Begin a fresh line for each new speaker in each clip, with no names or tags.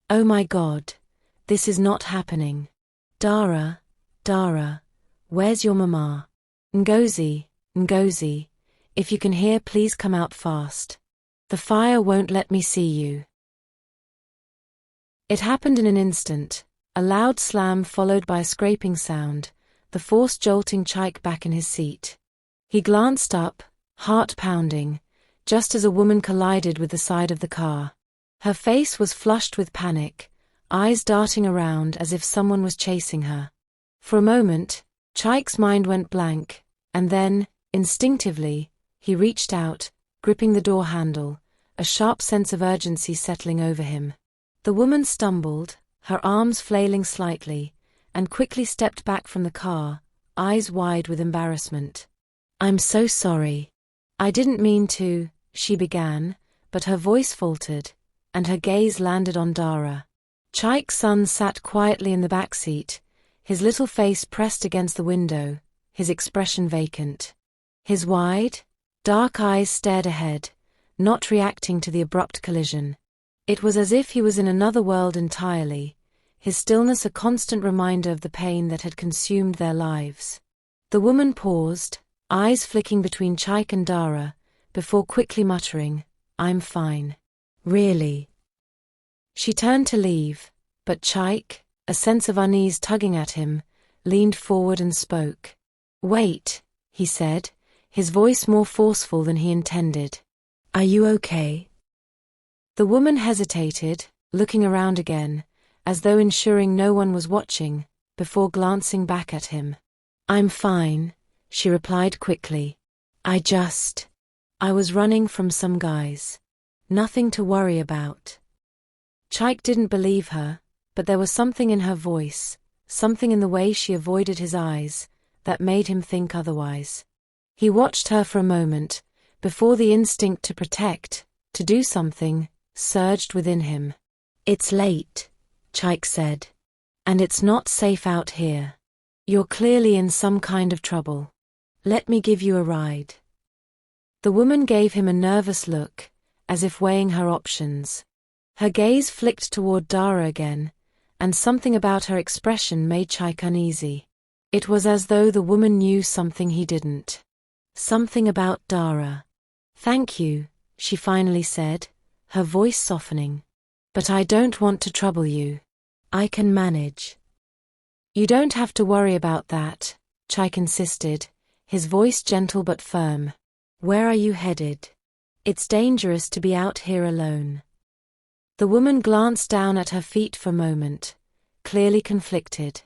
Oh my God. This is not happening. Darra, Darra, where's your mama? Ngozi, Ngozi, if you can hear, please come out fast. The fire won't let me see you. It happened in an instant, a loud slam followed by a scraping sound, the force jolting Chaik back in his seat. He glanced up, heart pounding, just as a woman collided with the side of the car. Her face was flushed with panic, eyes darting around as if someone was chasing her. For a moment, Chaik's mind went blank, and then, instinctively, he reached out, gripping the door handle, a sharp sense of urgency settling over him. The woman stumbled, her arms flailing slightly, and quickly stepped back from the car, eyes wide with embarrassment. I'm so sorry. I didn't mean to, she began, but her voice faltered, and her gaze landed on Darra. Chaik's son sat quietly in the back seat, his little face pressed against the window, his expression vacant. His wide, dark eyes stared ahead, not reacting to the abrupt collision. It was as if he was in another world entirely, his stillness a constant reminder of the pain that had consumed their lives. The woman paused, eyes flicking between Chaik and Darra, before quickly muttering, I'm fine. Really? She turned to leave, but Chaik, a sense of unease tugging at him, leaned forward and spoke. Wait, he said, his voice more forceful than he intended. Are you okay? The woman hesitated, looking around again, as though ensuring no one was watching, before glancing back at him. I'm fine, she replied quickly. I was running from some guys. Nothing to worry about. Chaik didn't believe her, but there was something in her voice, something in the way she avoided his eyes, that made him think otherwise. He watched her for a moment, before the instinct to protect, to do something, surged within him. It's late, Chaik said. And it's not safe out here. You're clearly in some kind of trouble. Let me give you a ride. The woman gave him a nervous look, as if weighing her options. Her gaze flicked toward Darra again, and something about her expression made Chaik uneasy. It was as though the woman knew something he didn't. Something about Darra. Thank you, she finally said, her voice softening. But I don't want to trouble you. I can manage. You don't have to worry about that, Chaik insisted, his voice gentle but firm. Where are you headed? It's dangerous to be out here alone. The woman glanced down at her feet for a moment, clearly conflicted.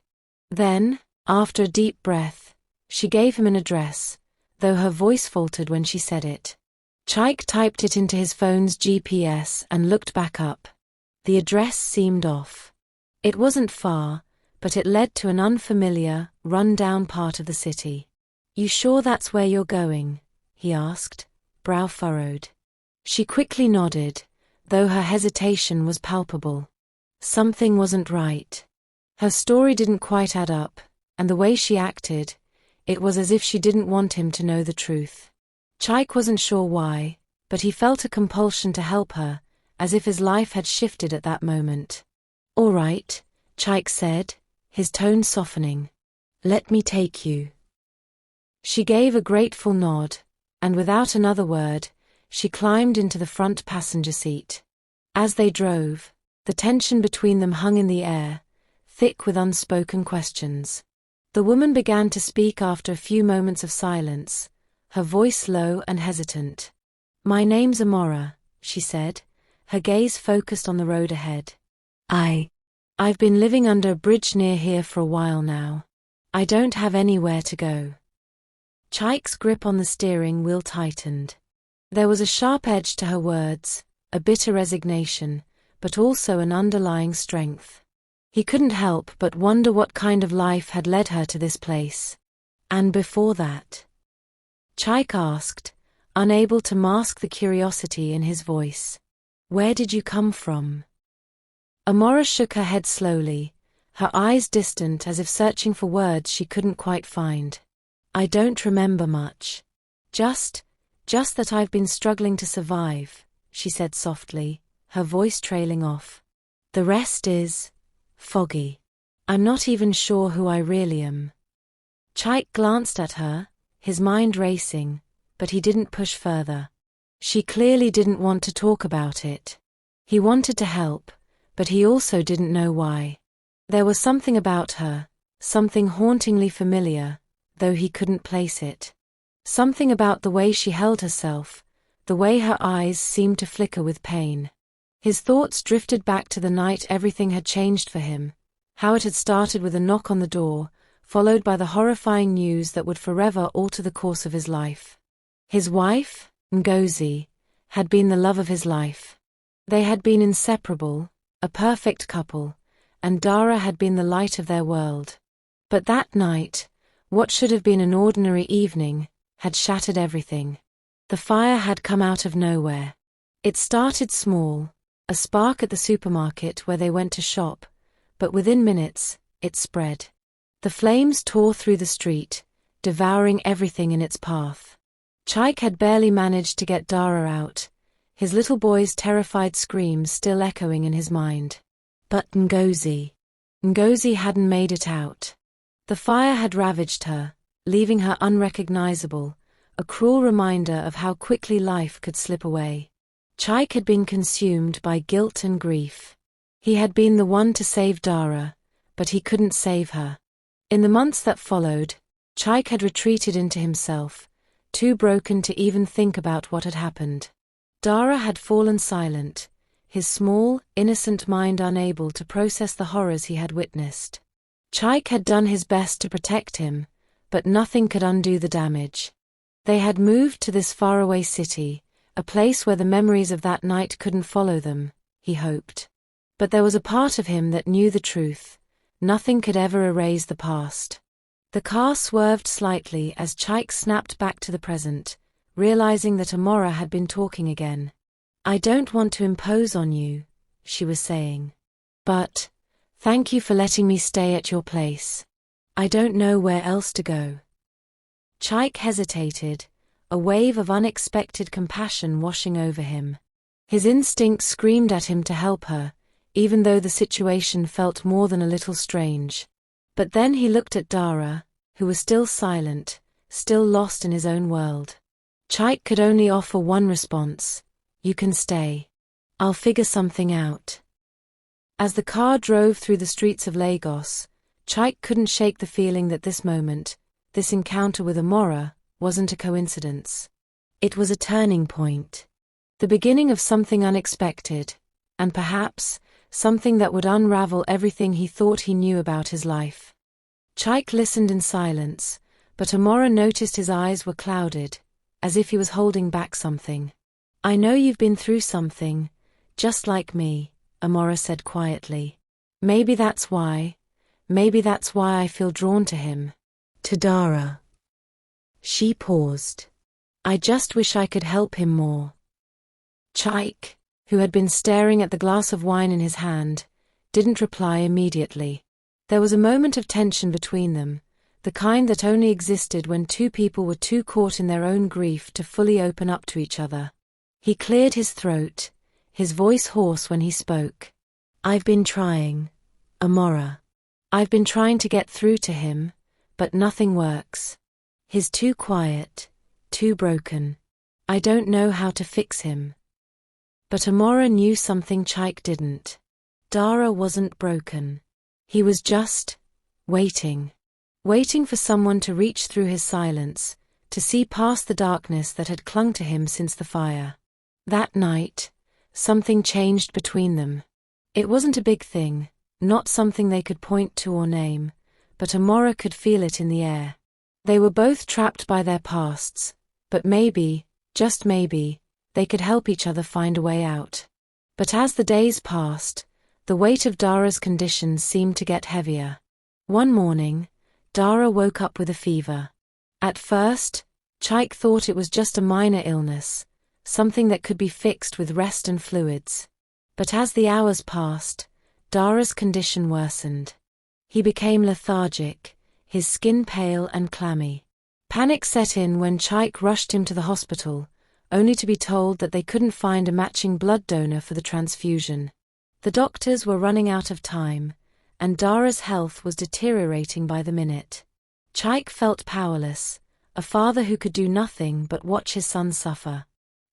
Then, after a deep breath, she gave him an address, though her voice faltered when she said it. Chaik typed it into his phone's GPS and looked back up. The address seemed off. It wasn't far, but it led to an unfamiliar, run-down part of the city. You sure that's where you're going? He asked, brow furrowed. She quickly nodded, though her hesitation was palpable. Something wasn't right. Her story didn't quite add up, and the way she acted, it was as if she didn't want him to know the truth. Chaik wasn't sure why, but he felt a compulsion to help her, as if his life had shifted at that moment. All right, Chaik said, his tone softening. Let me take you. She gave a grateful nod, and without another word, she climbed into the front passenger seat. As they drove, the tension between them hung in the air, thick with unspoken questions. The woman began to speak after a few moments of silence, her voice low and hesitant. My name's Amora, she said, her gaze focused on the road ahead. I've been living under a bridge near here for a while now. I don't have anywhere to go. Chaik's grip on the steering wheel tightened. There was a sharp edge to her words, a bitter resignation, but also an underlying strength. He couldn't help but wonder what kind of life had led her to this place. And before that? Chaik asked, unable to mask the curiosity in his voice. Where did you come from? Amora shook her head slowly, her eyes distant as if searching for words she couldn't quite find. I don't remember much. Just that I've been struggling to survive, she said softly, her voice trailing off. The rest is foggy. I'm not even sure who I really am. Chaik glanced at her, his mind racing, but he didn't push further. She clearly didn't want to talk about it. He wanted to help, but he also didn't know why. There was something about her, something hauntingly familiar, though he couldn't place it. Something about the way she held herself, the way her eyes seemed to flicker with pain. His thoughts drifted back to the night everything had changed for him, how it had started with a knock on the door, followed by the horrifying news that would forever alter the course of his life. His wife, Ngozi, had been the love of his life. They had been inseparable, a perfect couple, and Darra had been the light of their world. But that night, what should have been an ordinary evening, had shattered everything. The fire had come out of nowhere. It started small, a spark at the supermarket where they went to shop, but within minutes, it spread. The flames tore through the street, devouring everything in its path. Chaik had barely managed to get Darra out, his little boy's terrified screams still echoing in his mind. But Ngozi hadn't made it out. The fire had ravaged her, leaving her unrecognizable, a cruel reminder of how quickly life could slip away. Chaik had been consumed by guilt and grief. He had been the one to save Darra, but he couldn't save her. In the months that followed, Chaik had retreated into himself, too broken to even think about what had happened. Darra had fallen silent, his small, innocent mind unable to process the horrors he had witnessed. Chaik had done his best to protect him, but nothing could undo the damage. They had moved to this faraway city, a place where the memories of that night couldn't follow them, he hoped. But there was a part of him that knew the truth. Nothing could ever erase the past. The car swerved slightly as Chaik snapped back to the present, realizing that Amora had been talking again. "I don't want to impose on you," she was saying. "But, thank you for letting me stay at your place. I don't know where else to go." Chaik hesitated, a wave of unexpected compassion washing over him. His instinct screamed at him to help her, even though the situation felt more than a little strange. But then he looked at Darra, who was still silent, still lost in his own world. Chaik could only offer one response: "You can stay. I'll figure something out." As the car drove through the streets of Lagos, Chaik couldn't shake the feeling that this moment, this encounter with Amora, wasn't a coincidence. It was a turning point. The beginning of something unexpected, and perhaps, something that would unravel everything he thought he knew about his life. Chaik listened in silence, but Amora noticed his eyes were clouded, as if he was holding back something. "I know you've been through something, just like me," Amora said quietly. Maybe that's why I feel drawn to him." To Darra. She paused. "I just wish I could help him more." Chaik, who had been staring at the glass of wine in his hand, didn't reply immediately. There was a moment of tension between them, the kind that only existed when two people were too caught in their own grief to fully open up to each other. He cleared his throat, his voice hoarse when he spoke. "I've been trying, Amora. I've been trying to get through to him, but nothing works. He's too quiet, too broken. I don't know how to fix him." But Amora knew something Chaik didn't. Darra wasn't broken. He was just waiting. Waiting for someone to reach through his silence, to see past the darkness that had clung to him since the fire. That night, something changed between them. It wasn't a big thing, not something they could point to or name, but Amora could feel it in the air. They were both trapped by their pasts, but maybe, just maybe, they could help each other find a way out. But as the days passed, the weight of Darra's condition seemed to get heavier. One morning, Darra woke up with a fever. At first, Chaik thought it was just a minor illness, something that could be fixed with rest and fluids. But as the hours passed, Darra's condition worsened. He became lethargic, his skin pale and clammy. Panic set in when Chaik rushed him to the hospital, only to be told that they couldn't find a matching blood donor for the transfusion. The doctors were running out of time, and Darra's health was deteriorating by the minute. Chaik felt powerless, a father who could do nothing but watch his son suffer.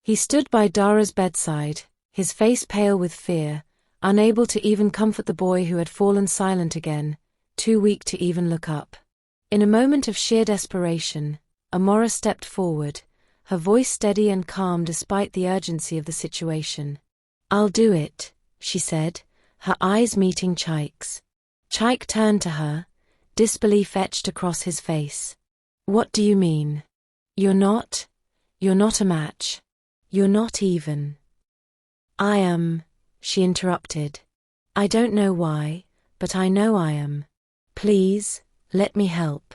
He stood by Darra's bedside, his face pale with fear, unable to even comfort the boy who had fallen silent again, too weak to even look up. In a moment of sheer desperation, Amora stepped forward, her voice steady and calm despite the urgency of the situation. "I'll do it," she said, her eyes meeting Chaik's. Chaik turned to her, disbelief etched across his face. "What do you mean? You're not a match. You're not even." "I am," she interrupted. "I don't know why, but I know I am. Please, let me help."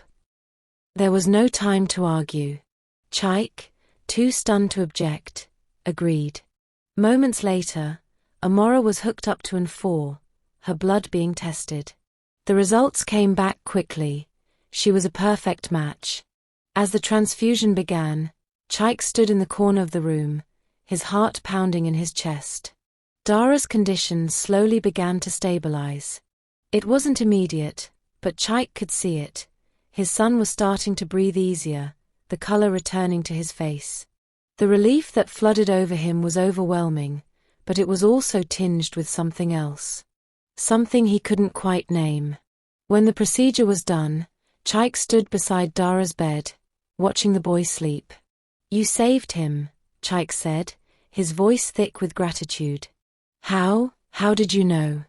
There was no time to argue. Chaik, too stunned to object, agreed. Moments later, Amora was hooked up to N4, her blood being tested. The results came back quickly. She was a perfect match. As the transfusion began, Chaik stood in the corner of the room, his heart pounding in his chest. Darra's condition slowly began to stabilize. It wasn't immediate, but Chaik could see it. His son was starting to breathe easier, the color returning to his face. The relief that flooded over him was overwhelming, but it was also tinged with something else. Something he couldn't quite name. When the procedure was done, Chaik stood beside Darra's bed, watching the boy sleep. "You saved him," Chaik said, his voice thick with gratitude. How did you know?"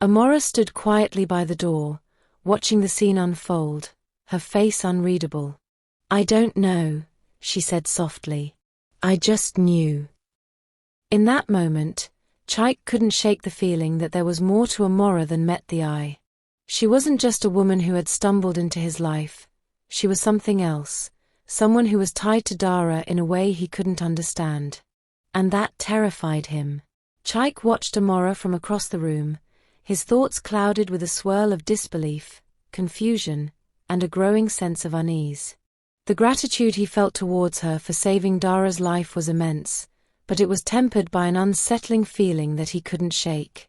Amora stood quietly by the door, watching the scene unfold, her face unreadable. "I don't know," she said softly. "I just knew." In that moment, Chaik couldn't shake the feeling that there was more to Amora than met the eye. She wasn't just a woman who had stumbled into his life. She was something else, someone who was tied to Darra in a way he couldn't understand. And that terrified him. Chaik watched Amora from across the room, his thoughts clouded with a swirl of disbelief, confusion, and a growing sense of unease. The gratitude he felt towards her for saving Darra's life was immense, but it was tempered by an unsettling feeling that he couldn't shake.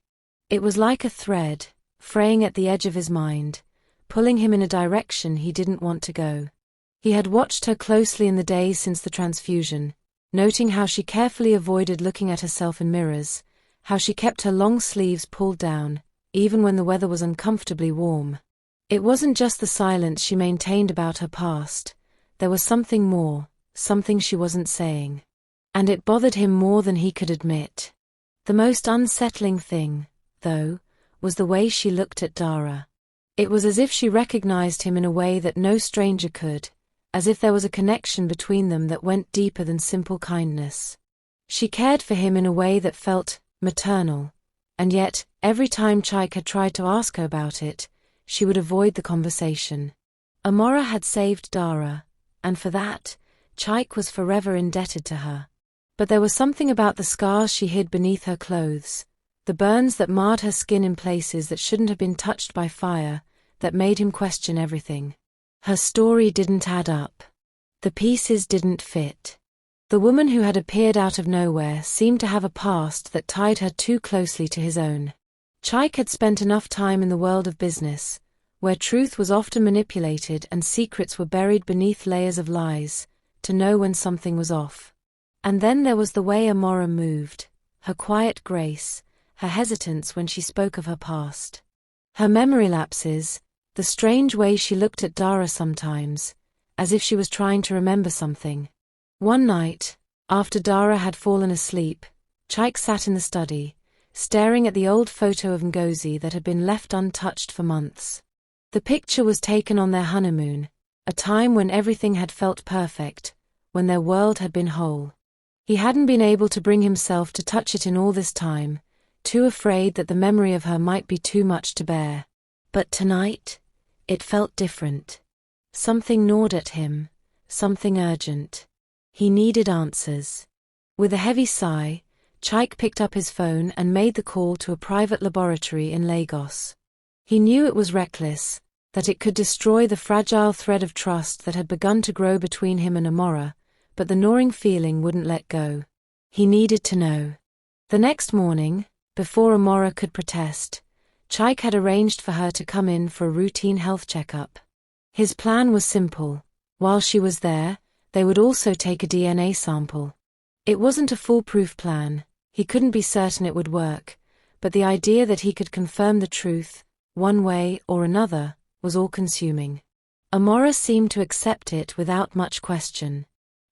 It was like a thread, fraying at the edge of his mind, pulling him in a direction he didn't want to go. He had watched her closely in the days since the transfusion, noting how she carefully avoided looking at herself in mirrors, how she kept her long sleeves pulled down, even when the weather was uncomfortably warm. It wasn't just the silence she maintained about her past. There was something more, something she wasn't saying. And it bothered him more than he could admit. The most unsettling thing, though, was the way she looked at Darra. It was as if she recognized him in a way that no stranger could, as if there was a connection between them that went deeper than simple kindness. She cared for him in a way that felt maternal, and yet, every time Chaik had tried to ask her about it, she would avoid the conversation. Amora had saved Darra, and for that, Chaik was forever indebted to her. But there was something about the scars she hid beneath her clothes, the burns that marred her skin in places that shouldn't have been touched by fire, that made him question everything. Her story didn't add up. The pieces didn't fit. The woman who had appeared out of nowhere seemed to have a past that tied her too closely to his own. Chaik had spent enough time in the world of business, where truth was often manipulated and secrets were buried beneath layers of lies, to know when something was off. And then there was the way Amora moved, her quiet grace, her hesitance when she spoke of her past. Her memory lapses, the strange way she looked at Darra sometimes, as if she was trying to remember something. One night, after Darra had fallen asleep, Chaik sat in the study, staring at the old photo of Ngozi that had been left untouched for months. The picture was taken on their honeymoon, a time when everything had felt perfect, when their world had been whole. He hadn't been able to bring himself to touch it in all this time, too afraid that the memory of her might be too much to bear. But tonight, it felt different. Something gnawed at him, something urgent. He needed answers. With a heavy sigh, Chaik picked up his phone and made the call to a private laboratory in Lagos. He knew it was reckless, that it could destroy the fragile thread of trust that had begun to grow between him and Amora, but the gnawing feeling wouldn't let go. He needed to know. The next morning, Before Amora could protest, Chaik had arranged for her to come in for a routine health checkup. His plan was simple. While she was there, they would also take a DNA sample. It wasn't a foolproof plan, he couldn't be certain it would work, but the idea that he could confirm the truth, one way or another, was all-consuming. Amora seemed to accept it without much question.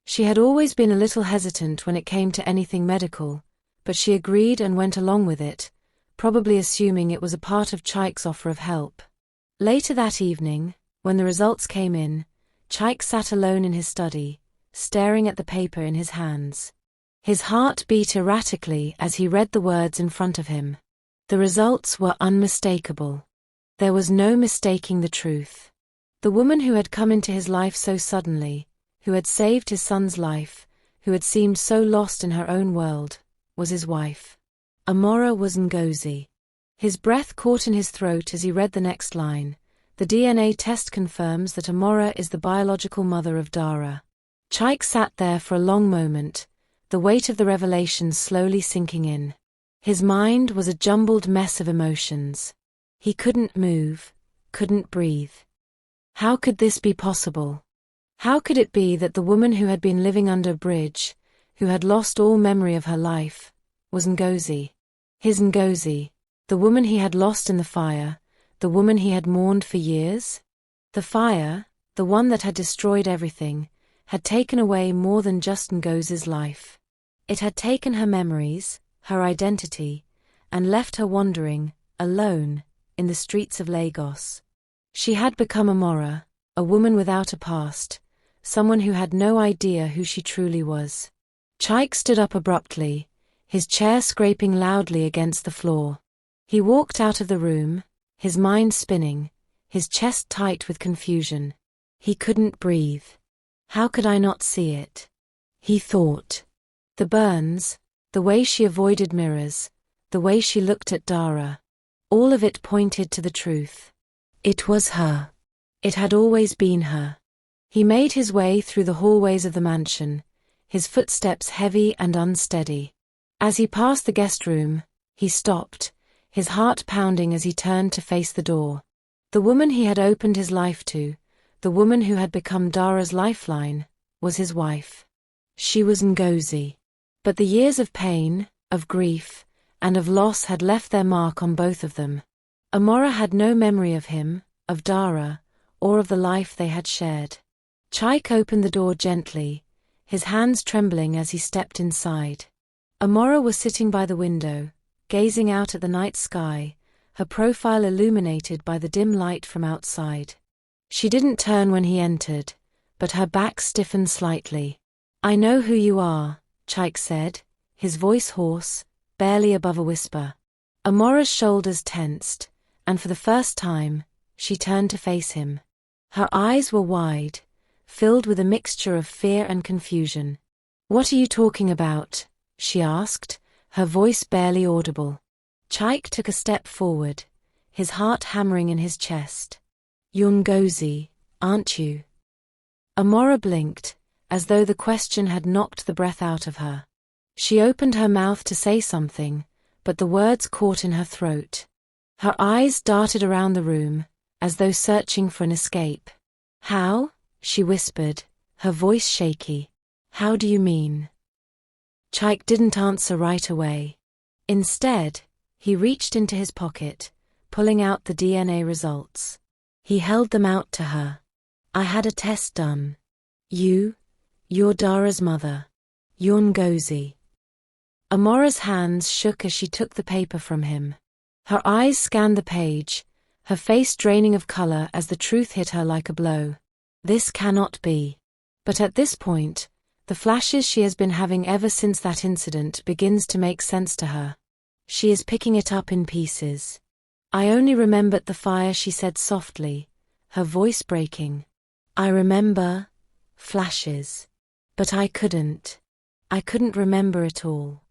She had always been a little hesitant when it came to anything medical, but she agreed and went along with it, probably assuming it was a part of Chaik's offer of help. Later that evening, when the results came in, Chaik sat alone in his study, staring at the paper in his hands. His heart beat erratically as he read the words in front of him. The results were unmistakable. There was no mistaking the truth. The woman who had come into his life so suddenly, who had saved his son's life, who had seemed so lost in her own world, was his wife. Amora was Ngozi. His breath caught in his throat as he read the next line. The DNA test confirms that Amora is the biological mother of Darra. Chaik sat there for a long moment, the weight of the revelation slowly sinking in. His mind was a jumbled mess of emotions. He couldn't move, couldn't breathe. How could this be possible? How could it be that the woman who had been living under a bridge, who had lost all memory of her life, was Ngozi? His Ngozi, the woman he had lost in the fire, the woman he had mourned for years? The fire, the one that had destroyed everything, had taken away more than just Ngozi's life. It had taken her memories, her identity, and left her wandering, alone, in the streets of Lagos. She had become Amora, a woman without a past, someone who had no idea who she truly was. Chaik stood up abruptly, his chair scraping loudly against the floor. He walked out of the room, his mind spinning, his chest tight with confusion. He couldn't breathe. How could I not see it? He thought. The burns, the way she avoided mirrors, the way she looked at Darra, all of it pointed to the truth. It was her. It had always been her. He made his way through the hallways of the mansion, his footsteps heavy and unsteady. As he passed the guest room, he stopped, his heart pounding as he turned to face the door. The woman he had opened his life to, the woman who had become Darra's lifeline, was his wife. She was Ngozi. But the years of pain, of grief, and of loss had left their mark on both of them. Amora had no memory of him, of Darra, or of the life they had shared. Chaik opened the door gently, his hands trembling as he stepped inside. Amora was sitting by the window, gazing out at the night sky, her profile illuminated by the dim light from outside. She didn't turn when he entered, but her back stiffened slightly. "I know who you are," Chaik said, his voice hoarse, barely above a whisper. Amora's shoulders tensed, and for the first time, she turned to face him. Her eyes were wide, filled with a mixture of fear and confusion. "What are you talking about?" she asked, her voice barely audible. Chaik took a step forward, his heart hammering in his chest. "You're Ngozi, aren't you?" Amora blinked, as though the question had knocked the breath out of her. She opened her mouth to say something, but the words caught in her throat. Her eyes darted around the room, as though searching for an escape. "How?" she whispered, her voice shaky. "How do you mean?" Chaik didn't answer right away. Instead, he reached into his pocket, pulling out the DNA results. He held them out to her. "I had a test done. You're Darra's mother. You're Ngozi." Amora's hands shook as she took the paper from him. Her eyes scanned the page, her face draining of color as the truth hit her like a blow. This cannot be. But at this point, the flashes she has been having ever since that incident begins to make sense to her. She is picking it up in pieces. "I only remembered the fire," she said softly, her voice breaking. "I remember flashes. But I couldn't remember it all."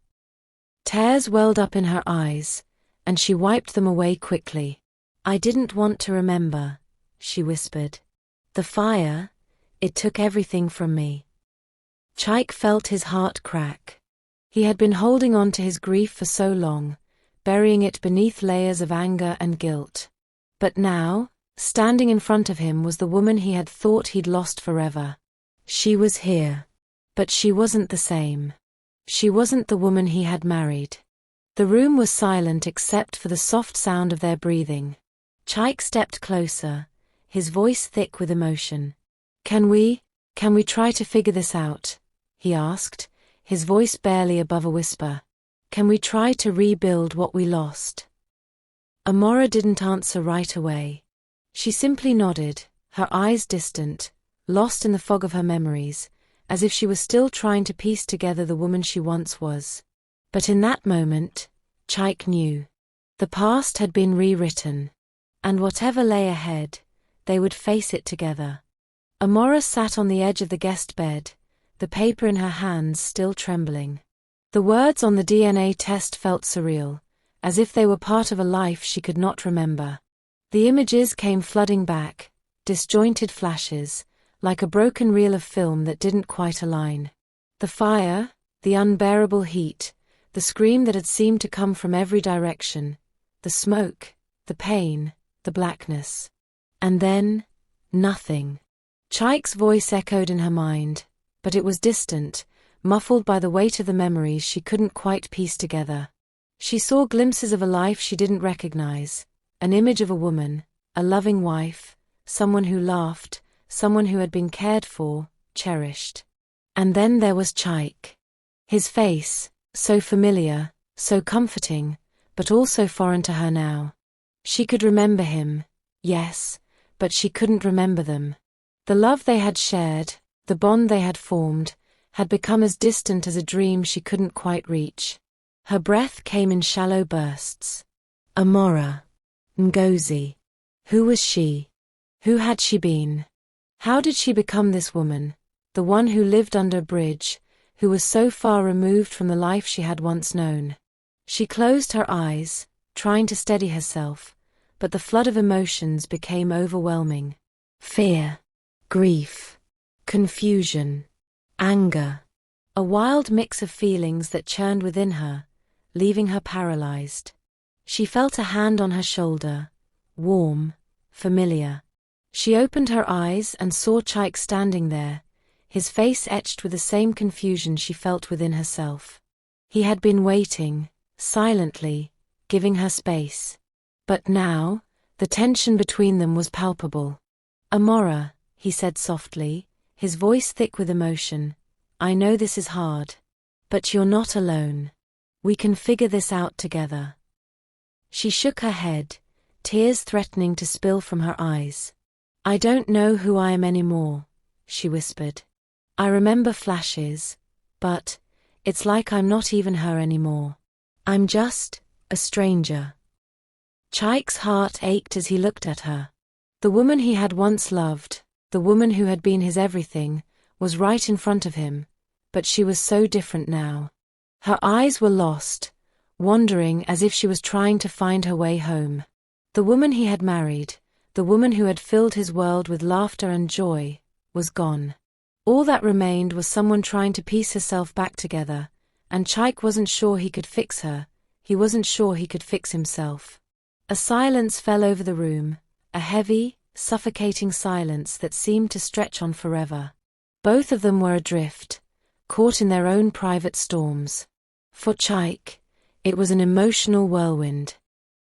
Tears welled up in her eyes, and she wiped them away quickly. "I didn't want to remember," she whispered. "The fire, it took everything from me." Chaik felt his heart crack. He had been holding on to his grief for so long, burying it beneath layers of anger and guilt. But now, standing in front of him was the woman he had thought he'd lost forever. She was here. But she wasn't the same. She wasn't the woman he had married. The room was silent except for the soft sound of their breathing. Chaik stepped closer, his voice thick with emotion. Can we try to figure this out?" he asked, his voice barely above a whisper. "Can we try to rebuild what we lost?" Amora didn't answer right away. She simply nodded, her eyes distant, lost in the fog of her memories, as if she was still trying to piece together the woman she once was. But in that moment, Chaik knew. The past had been rewritten. And whatever lay ahead, they would face it together. Amora sat on the edge of the guest bed, the paper in her hands still trembling. The words on the DNA test felt surreal, as if they were part of a life she could not remember. The images came flooding back, disjointed flashes, like a broken reel of film that didn't quite align. The fire, the unbearable heat, the scream that had seemed to come from every direction, the smoke, the pain, the blackness. And then, nothing. Chaik's voice echoed in her mind, but it was distant, muffled by the weight of the memories she couldn't quite piece together. She saw glimpses of a life she didn't recognize, an image of a woman, a loving wife, someone who laughed, someone who had been cared for, cherished. And then there was Chaik. His face, so familiar, so comforting, but also foreign to her now. She could remember him, yes, but she couldn't remember them. The love they had shared, the bond they had formed, had become as distant as a dream she couldn't quite reach. Her breath came in shallow bursts. Amora. Ngozi. Who was she? Who had she been? How did she become this woman, the one who lived under a bridge, who was so far removed from the life she had once known? She closed her eyes, trying to steady herself, but the flood of emotions became overwhelming. Fear, grief, confusion, anger. A wild mix of feelings that churned within her, leaving her paralyzed. She felt a hand on her shoulder, warm, familiar. She opened her eyes and saw Chaik standing there, his face etched with the same confusion she felt within herself. He had been waiting, silently, giving her space. But now, the tension between them was palpable. "Amora," he said softly, his voice thick with emotion, "I know this is hard. But you're not alone. We can figure this out together." She shook her head, tears threatening to spill from her eyes. "I don't know who I am anymore," she whispered. "I remember flashes, but it's like I'm not even her anymore. I'm just a stranger." Chaik's heart ached as he looked at her. The woman he had once loved, the woman who had been his everything, was right in front of him, but she was so different now. Her eyes were lost, wandering as if she was trying to find her way home. The woman he had married, the woman who had filled his world with laughter and joy, was gone. All that remained was someone trying to piece herself back together, and Chaik wasn't sure he could fix her, he wasn't sure he could fix himself. A silence fell over the room, a heavy, suffocating silence that seemed to stretch on forever. Both of them were adrift, caught in their own private storms. For Chaik, it was an emotional whirlwind.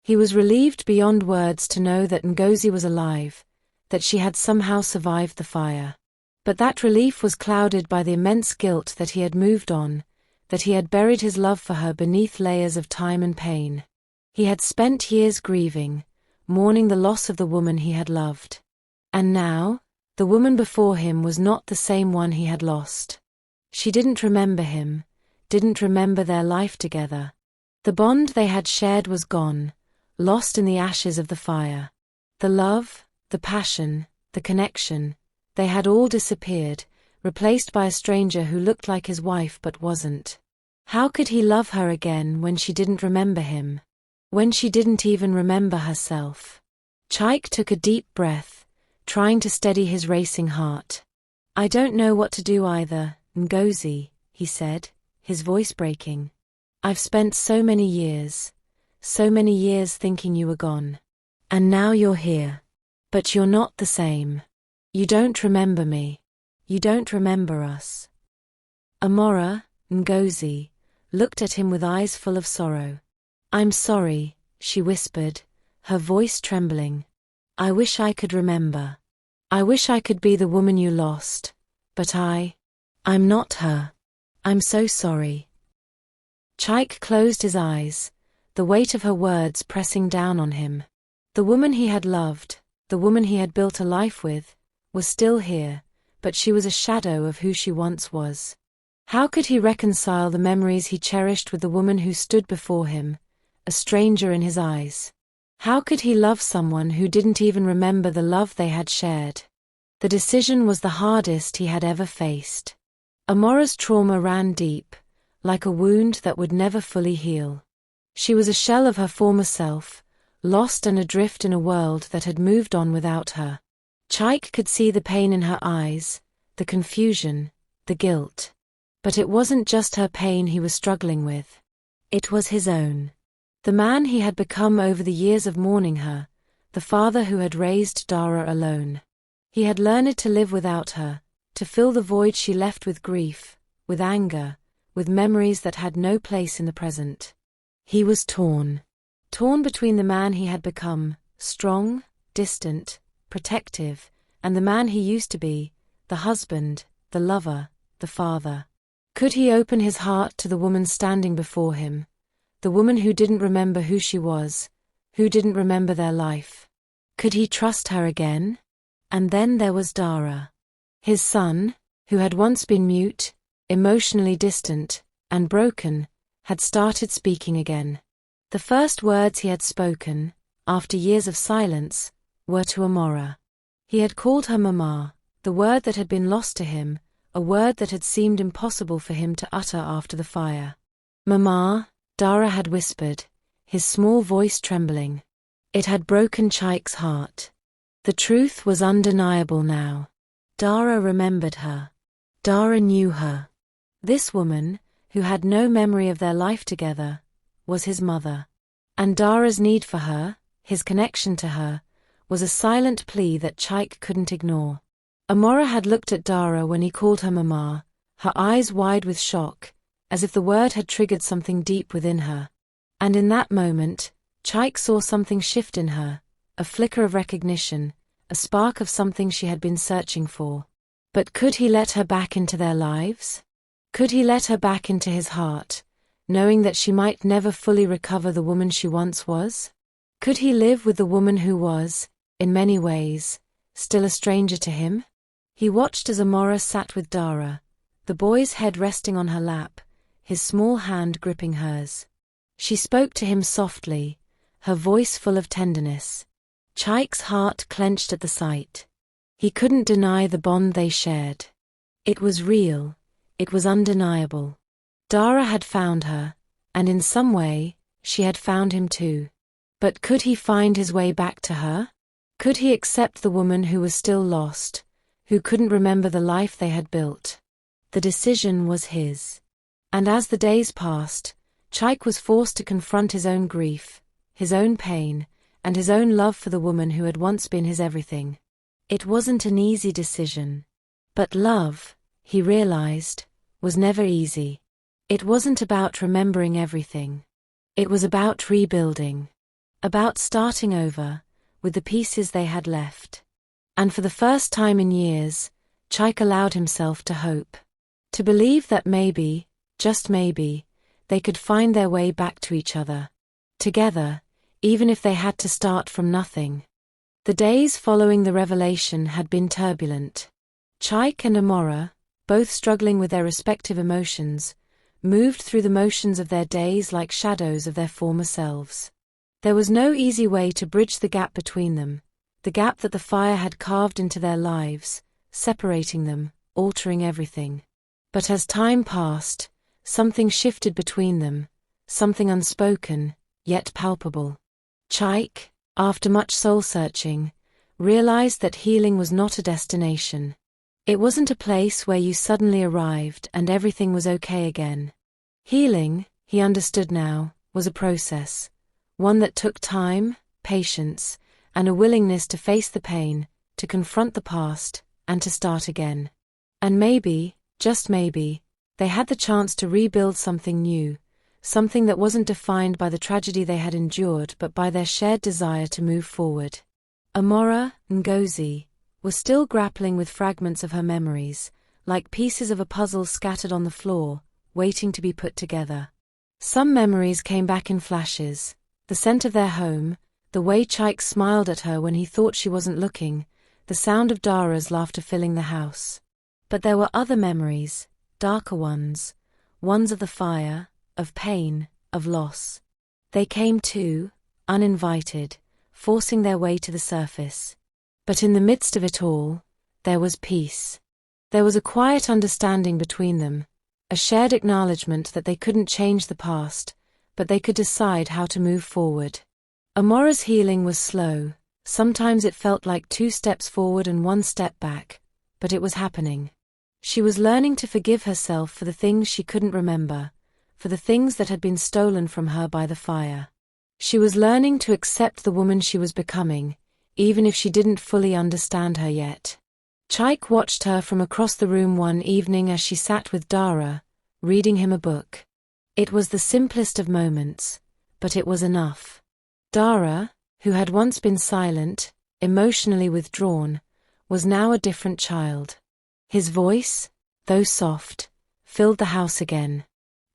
He was relieved beyond words to know that Ngozi was alive, that she had somehow survived the fire. But that relief was clouded by the immense guilt that he had moved on, that he had buried his love for her beneath layers of time and pain. He had spent years grieving, mourning the loss of the woman he had loved. And now, the woman before him was not the same one he had lost. She didn't remember him, didn't remember their life together. The bond they had shared was gone, lost in the ashes of the fire. The love, the passion, the connection, they had all disappeared, replaced by a stranger who looked like his wife but wasn't. How could he love her again when she didn't remember him? When she didn't even remember herself? Chaik took a deep breath, trying to steady his racing heart. "I don't know what to do either, Ngozi," he said, his voice breaking. "I've spent so many years, so many years thinking you were gone. And now you're here. But you're not the same. You don't remember me. You don't remember us. Amora, Ngozi, looked at him with eyes full of sorrow. I'm sorry, she whispered, her voice trembling. I wish I could remember. I wish I could be the woman you lost, but I'm not her. I'm so sorry. Chaik closed his eyes, the weight of her words pressing down on him. The woman he had loved, the woman he had built a life with, was still here, but she was a shadow of who she once was. How could he reconcile the memories he cherished with the woman who stood before him, a stranger in his eyes? How could he love someone who didn't even remember the love they had shared? The decision was the hardest he had ever faced. Amora's trauma ran deep, like a wound that would never fully heal. She was a shell of her former self, lost and adrift in a world that had moved on without her. Chaik could see the pain in her eyes, the confusion, the guilt. But it wasn't just her pain he was struggling with. It was his own. The man he had become over the years of mourning her, the father who had raised Darra alone. He had learned to live without her, to fill the void she left with grief, with anger, with memories that had no place in the present. He was torn. Torn between the man he had become, strong, distant, protective, and the man he used to be, the husband, the lover, the father. Could he open his heart to the woman standing before him, the woman who didn't remember who she was, who didn't remember their life? Could he trust her again? And then there was Darra. His son, who had once been mute, emotionally distant, and broken, had started speaking again. The first words he had spoken, after years of silence, were to Amora. He had called her Mama, the word that had been lost to him, a word that had seemed impossible for him to utter after the fire. Mama, Darra had whispered, his small voice trembling. It had broken Chaik's heart. The truth was undeniable now. Darra remembered her. Darra knew her. This woman, who had no memory of their life together, was his mother. And Darra's need for her, his connection to her, was a silent plea that Chaik couldn't ignore. Amora had looked at Darra when he called her Mama, her eyes wide with shock, as if the word had triggered something deep within her. And in that moment, Chaik saw something shift in her, a flicker of recognition, a spark of something she had been searching for. But could he let her back into their lives? Could he let her back into his heart, knowing that she might never fully recover the woman she once was? Could he live with the woman who was, in many ways, still a stranger to him? He watched as Amora sat with Darra, the boy's head resting on her lap, his small hand gripping hers. She spoke to him softly, her voice full of tenderness. Chaik's heart clenched at the sight. He couldn't deny the bond they shared. It was real, it was undeniable. Darra had found her, and in some way, she had found him too. But could he find his way back to her? Could he accept the woman who was still lost, who couldn't remember the life they had built? The decision was his. And as the days passed, Chaik was forced to confront his own grief, his own pain, and his own love for the woman who had once been his everything. It wasn't an easy decision. But love, he realized, was never easy. It wasn't about remembering everything. It was about rebuilding. About starting over, with the pieces they had left. And for the first time in years, Chaik allowed himself to hope. To believe that maybe, just maybe, they could find their way back to each other. Together, even if they had to start from nothing. The days following the revelation had been turbulent. Chaik and Amora, both struggling with their respective emotions, moved through the motions of their days like shadows of their former selves. There was no easy way to bridge the gap between them, the gap that the fire had carved into their lives, separating them, altering everything. But as time passed, something shifted between them, something unspoken, yet palpable. Chaik, after much soul-searching, realized that healing was not a destination. It wasn't a place where you suddenly arrived and everything was okay again. Healing, he understood now, was a process, One that took time, patience, and a willingness to face the pain, to confront the past, and to start again. And maybe, just maybe, they had the chance to rebuild something new, something that wasn't defined by the tragedy they had endured but by their shared desire to move forward. Amora Ngozi was still grappling with fragments of her memories, like pieces of a puzzle scattered on the floor, waiting to be put together. Some memories came back in flashes: the scent of their home, the way Chaik smiled at her when he thought she wasn't looking, the sound of Darra's laughter filling the house. But there were other memories, darker ones of the fire, of pain, of loss. They came too, uninvited, forcing their way to the surface. But in the midst of it all, there was peace. There was a quiet understanding between them, a shared acknowledgement that they couldn't change the past, but they could decide how to move forward. Amora's healing was slow. Sometimes it felt like 2 steps forward and 1 step back, but it was happening. She was learning to forgive herself for the things she couldn't remember, for the things that had been stolen from her by the fire. She was learning to accept the woman she was becoming, even if she didn't fully understand her yet. Chaik watched her from across the room one evening as she sat with Darra, reading him a book. It was the simplest of moments, but it was enough. Darra, who had once been silent, emotionally withdrawn, was now a different child. His voice, though soft, filled the house again.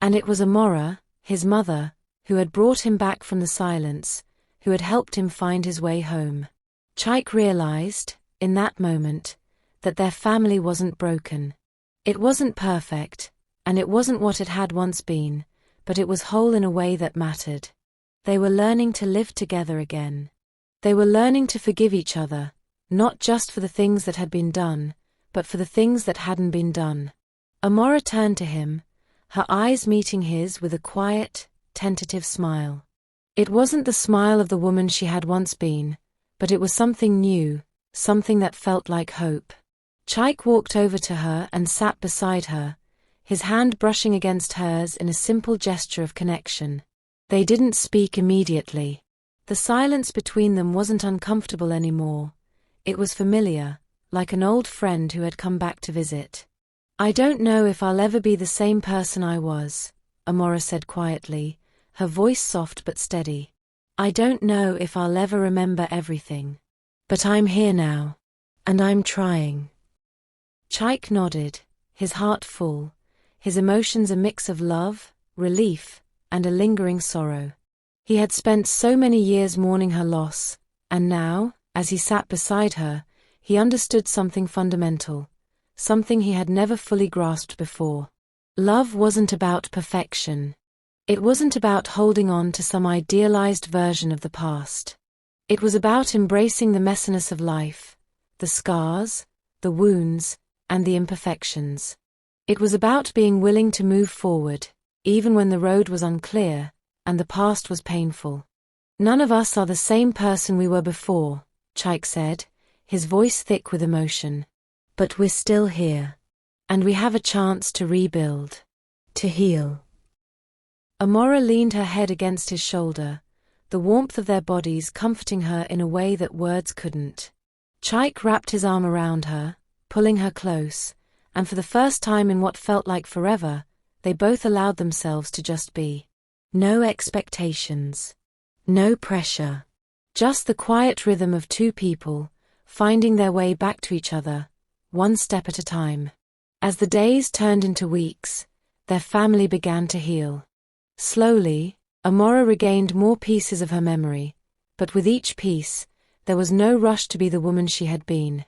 And it was Amora, his mother, who had brought him back from the silence, who had helped him find his way home. Chaik realized, in that moment, that their family wasn't broken. It wasn't perfect, and it wasn't what it had once been, but it was whole in a way that mattered. They were learning to live together again. They were learning to forgive each other, not just for the things that had been done, but for the things that hadn't been done. Amora turned to him, her eyes meeting his with a quiet, tentative smile. It wasn't the smile of the woman she had once been, but it was something new, something that felt like hope. Chaik walked over to her and sat beside her, his hand brushing against hers in a simple gesture of connection. They didn't speak immediately. The silence between them wasn't uncomfortable anymore. It was familiar, like an old friend who had come back to visit. "I don't know if I'll ever be the same person I was," Amora said quietly, her voice soft but steady. "I don't know if I'll ever remember everything. But I'm here now. And I'm trying." Chaik nodded, his heart full, his emotions a mix of love, relief, and a lingering sorrow. He had spent so many years mourning her loss, and now, as he sat beside her, he understood something fundamental, something he had never fully grasped before. Love wasn't about perfection. It wasn't about holding on to some idealized version of the past. It was about embracing the messiness of life, the scars, the wounds, and the imperfections. It was about being willing to move forward, even when the road was unclear, and the past was painful. "None of us are the same person we were before," Chaik said, his voice thick with emotion. "But we're still here. And we have a chance to rebuild, to heal." Amora leaned her head against his shoulder, the warmth of their bodies comforting her in a way that words couldn't. Chaik wrapped his arm around her, pulling her close, and for the first time in what felt like forever, they both allowed themselves to just be. No expectations. No pressure. Just the quiet rhythm of 2 people, finding their way back to each other, 1 step at a time. As the days turned into weeks, their family began to heal. Slowly, Amora regained more pieces of her memory, but with each piece, there was no rush to be the woman she had been.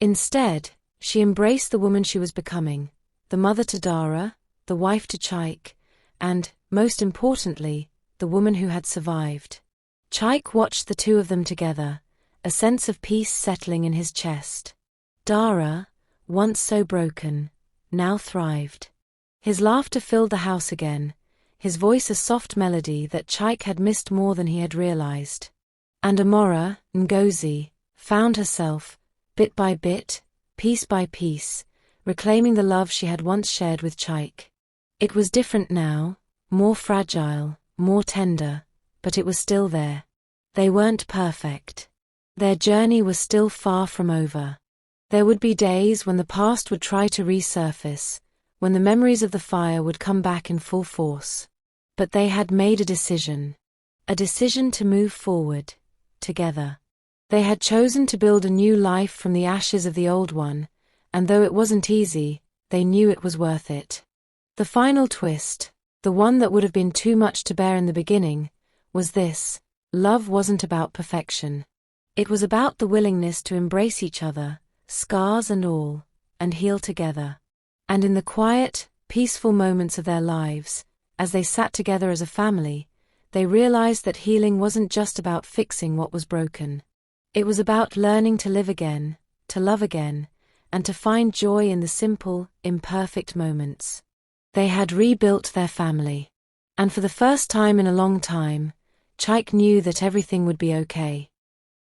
Instead, she embraced the woman she was becoming, the mother to Darra, the wife to Chaik, and, most importantly, the woman who had survived. Chaik watched the 2 of them together, a sense of peace settling in his chest. Darra, once so broken, now thrived. His laughter filled the house again, his voice a soft melody that Chaik had missed more than he had realized. And Amora Ngozi found herself, bit by bit, piece by piece, reclaiming the love she had once shared with Chaik. It was different now, more fragile, more tender, but it was still there. They weren't perfect. Their journey was still far from over. There would be days when the past would try to resurface, when the memories of the fire would come back in full force. But they had made a decision to move forward, together. They had chosen to build a new life from the ashes of the old one, and though it wasn't easy, they knew it was worth it. The final twist, the one that would have been too much to bear in the beginning, was this: love wasn't about perfection. It was about the willingness to embrace each other, scars and all, and heal together. And in the quiet, peaceful moments of their lives, as they sat together as a family, they realized that healing wasn't just about fixing what was broken. It was about learning to live again, to love again, and to find joy in the simple, imperfect moments. They had rebuilt their family. And for the first time in a long time, Chaik knew that everything would be okay.